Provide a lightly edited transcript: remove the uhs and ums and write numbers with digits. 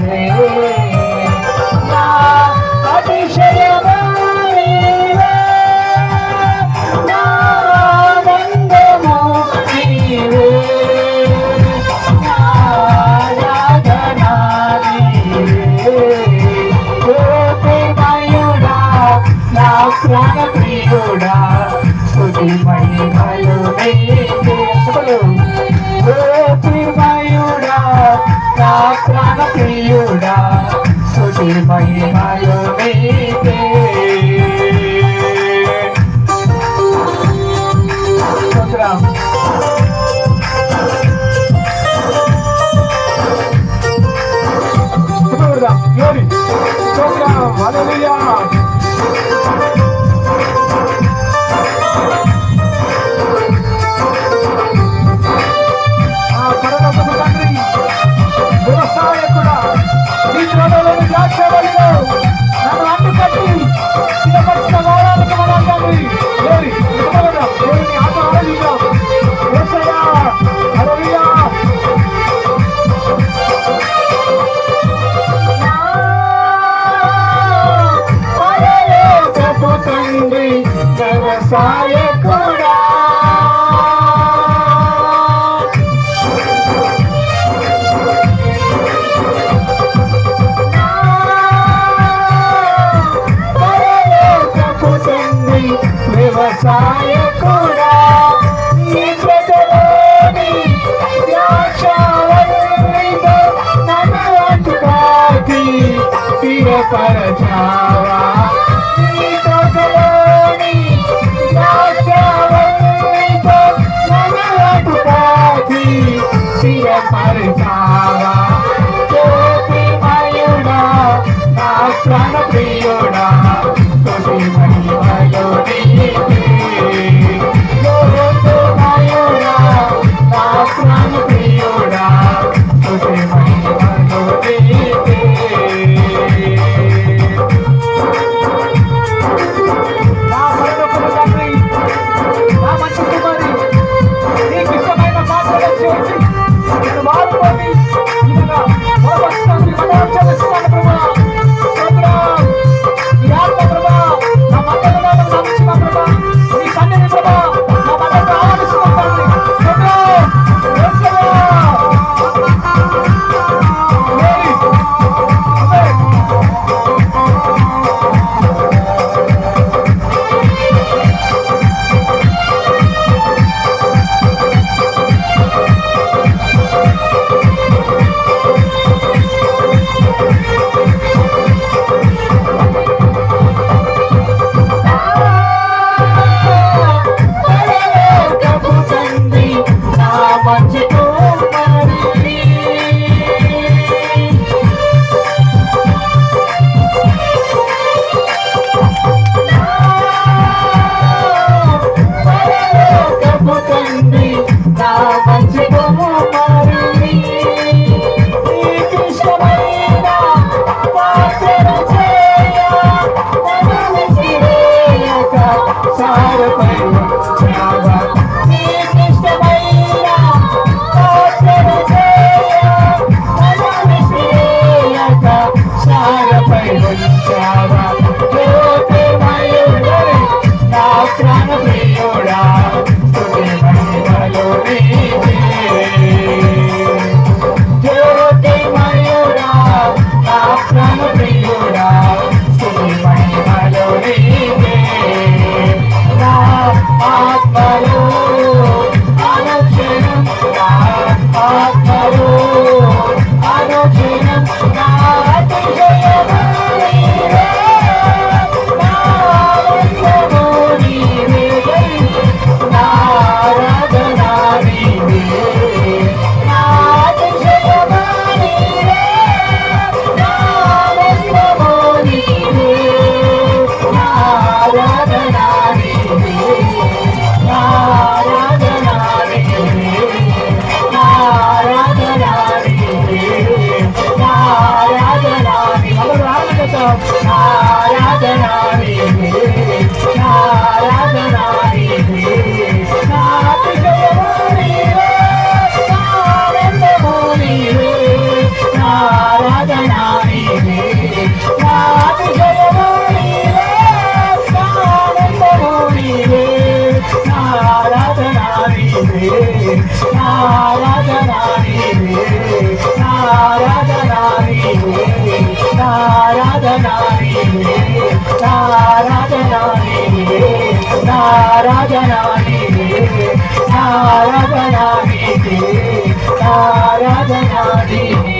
నీవే నా అతిశయము నీవే నా ఆనందము నీవే నా ఆరాధన నీవే జ్యోతిర్మయుడా నా ప్రాణ ప్రియుడా స్తుతి మహిమలు నీకే జ్యోతిర్మయుడా నా ప్రాణ ప్రియుడా స్తుతి మహిమలు నీకే స్తోత్రం గ్లోరీ స్తోత్రం హల్లెలూయా వ్యవసాయకుడా వ్యవసాయకుడా నీ ప్రజలోని ద్రాక్షావల్లితో నన్ను అడ్డుకాకి స్థిరపరచావా నీ ప్రజలోని ద్రాక్షావల్లితో నన్ను అడ్డుకాకి స్థిరపరచావా జ్యోతిర్మయుడా నా ప్రాణ ప్రియుడా స్తుతి మహిమలు నీకే జ్యోతిర్మయుడా నా ప్రాణ ప్రియుడా స్తుతి మహిమలు నీకే నా పరలోకపు తండ్రి నా మంచి కుమారి నీకు ఇష్టమైన పాటలు చేసి నేను వాడుకొని ఇలాగా మరొకసారి చెల్లిస్తున్నాను ప్రభా స్తోత్రం నీ ఆత్మ ప్రభా నా మధ్యలో నడిచిన ప్రభా నీ సన్నిధి ప్రభా నా మధ్యలో ఆవరిస్తున్న తండ్రి స్తోత్రం యేసయ్యా గ్లోరీ ఆమేన్ పరలోకపు తండ్రి నా మంచి కుమారుని పరలోకపు తండ్రి నా మంచి కుమారుని నీకు ఇష్టమైన పాత్రలు చేయ నన్ను విసిరేయక సారపై ఉంచావా నీకు ఇష్టమైన పాత్రలు చేయ నన్ను విసిరేయక సారపై ఉంచావా జ్యోతిర్మయుడా నా ప్రాణ ప్రియుడా స్తుతి మహిమలు నీకే జ్యోతిర్మయుడా నా ప్రాణ ప్రియుడా స్తుతి మహిమలు నీకే నా ఆత్మలో అనుక్షణం నా ఆత్మలో అనుక్షణం నా అతిశయము నీవే నా ఆనందము నీవే నా ఆరాధన నీవే నా అతిశయము నీవే నా ఆనందము నీవే నా ఆరాధన నీవే నా ఆరాధన నీవే నా ఆరాధన నీవే నా నీవే ఆరాధనా నీవే ఆరాధనా నీవే ఆరాధనా నీవే ఆరాధనా నీవే ఆరాధనా నీవే ఆరాధనా నీవే ఆరాధనా నీవే